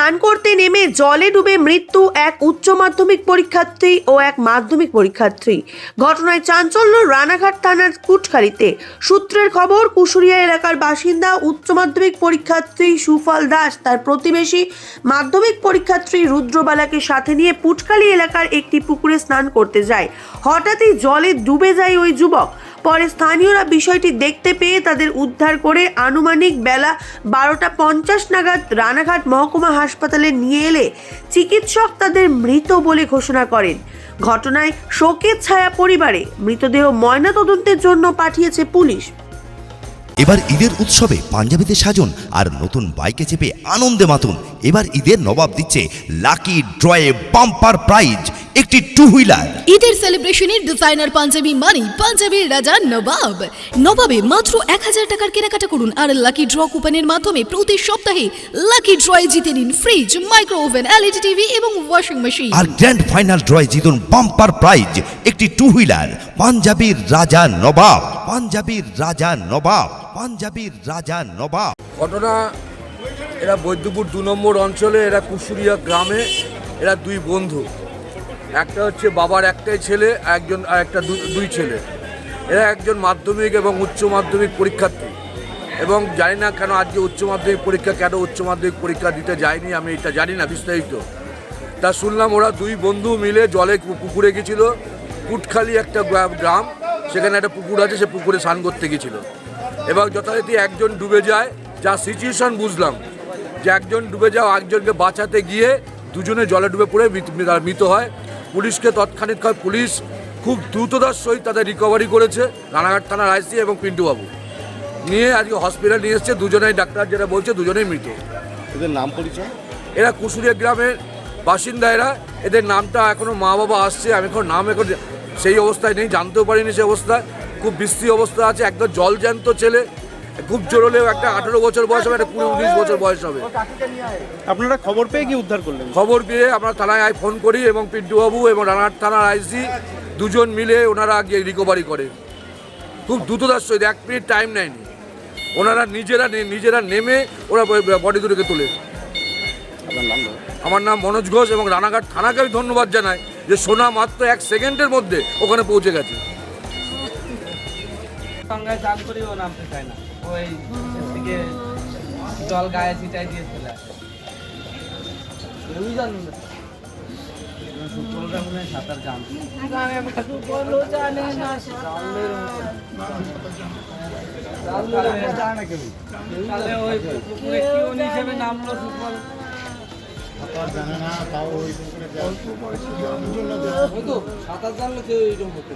স্নান করতে নেমে জলে ডুবে মৃত্যু এক উচ্চ মাধ্যমিক পরীক্ষার্থী ও এক মাধ্যমিক পরীক্ষার্থী। ঘটনায় চাঞ্চল্য রানাঘাট থানার কুটখালিতে। সূত্রের খবর, কুশুরিয়া এলাকার বাসিন্দা উচ্চ মাধ্যমিক পরীক্ষার্থী সুফল দাস তার প্রতিবেশী মাধ্যমিক পরীক্ষার্থী রুদ্রবালাকে সাথে নিয়ে পুটখালি এলাকার একটি পুকুরে স্নান করতে যায়। হঠাৎই জলে ডুবে যায় ওই যুবক। পরে স্থানীয়রা বিষয়টি দেখতে পেয়ে তাদের উদ্ধার করে আনুমানিক বেলা 12:50 নাগাদ রানাঘাট মহকুমা হাসপাতালে নিয়ে এলে চিকিৎসক তাদের মৃত বলে ঘোষণা করেন। ঘটনায় শোকের ছায়া পরিবারে। মৃতদেহ ময়নাতদন্তের জন্য পাঠিয়েছে পুলিশ। এবার ঈদের উৎসবে পাঞ্জাবিতে সাজুন আর নতুন বাইকে চেপে আনন্দে মাতুন। এবার ঈদের নবাব দিচ্ছে লাকি ড্রয়ে বাম্পার প্রাইজ একটি টু হুইলার। ঈদের সেলিব্রেশনের ডিজাইনার পাঞ্জাবি মানে পাঞ্জাবির রাজা নবাব। নবাবে মাত্র 1000 টাকার কেনাকাটা করুন আর লাকি ড্র কুপনের মাধ্যমে প্রতি সপ্তাহে লাকি ড্রয়ে জিতে নিন fridge, micro oven, LED TV এবং ওয়াশিং মেশিন। আর গ্র্যান্ড ফাইনাল ড্রয়ে জিতুন বাম্পার প্রাইজ একটি টু হুইলার। পাঞ্জাবির রাজা নবাব, পাঞ্জাবির রাজা নবাব, পাঞ্জাবির রাজা নবাব। ঘটনা, এরা বৈদ্যপুর 2 নম্বর অঞ্চলে, এরা কুশুরিয়া গ্রামে, এরা দুই বন্ধু। একটা হচ্ছে বাবার একটাই ছেলে, একজন আর একটা দুই ছেলে। এরা একজন মাধ্যমিক এবং উচ্চ মাধ্যমিক পরীক্ষার্থী। এবং জানি না কেন আজকে উচ্চ মাধ্যমিক পরীক্ষা দিতে যায়নি, আমি এটা জানি না বিস্তারিত। তা শুনলাম ওরা দুই বন্ধু মিলে জলে পুকুরে গেছিলো। কুটখালি একটা গ্রাম, সেখানে একটা পুকুর আছে, সে পুকুরে স্নান করতে গেছিলো। এবং যথারীতি একজন ডুবে যায়। যা সিচুয়েশন বুঝলাম যে একজন ডুবে যাওয়া একজনকে বাঁচাতে গিয়ে দুজনে জলে ডুবে পড়ে মৃত হয়। পুলিশকে তৎক্ষণিক পুলিশ খুব দ্রুততার সহিত তাদের রিকভারি করেছে। রানাঘাট থানার আইসি এবং পিন্টুবাবু নিয়ে আজকে হসপিটাল নিয়ে এসছে। দুজনেই ডাক্তার যেটা বলছে দুজনেই মৃত। এদের নাম পরিচয়? এরা কুশুরিয়া গ্রামের বাসিন্দা। এদের নামটা এখনও মা বাবা আসছে, আমি এখন নাম এখন সেই অবস্থায় নেই, জানতেও পারিনি। সেই অবস্থায় খুব বিশ্রী অবস্থা আছে। একদম জলজ্যান্ত ছেলে, খুব জোরলেও একটা 18 বছর বয়স হবে, একটা 20-19 বছর বয়স হবে। আপনারা খবর পেয়ে কি উদ্ধার করলেন? খবর পেয়ে আমরা থানায় ফোন করি এবং পিন্টুবাবু এবং রানাঘাট থানার আইসি দুজন মিলে ওনারা গিয়ে রিকভারি করে খুব দ্রুততার সহিত। 1 মিনিট টাইম নেয়নি। ওনারা নিজেরা নেমে ওরা বডি দুটোকে তোলে। আমার নাম মনোজ ঘোষ এবং রানাঘাট থানাকে আমি ধন্যবাদ জানাই যে সোনা মাত্র 1 সেকেন্ডের মধ্যে ওখানে পৌঁছে গেছে। গঙ্গায় চান করিও নামতে চায় না, ওই থেকে জল গায়ে ছিটাই দিয়ে চলে আসে। কেউই জানো না, সুফলটা মনে হয় সাঁতার জানতো। জানে না, জানে কেউ। তাহলে ওই পুকুরে কি উনি হিসেবে নামলো সুফল? সাঁতার জানে না, তাও ওই পুকুরে সাঁতার জানলে কেউ এইরকম করতে।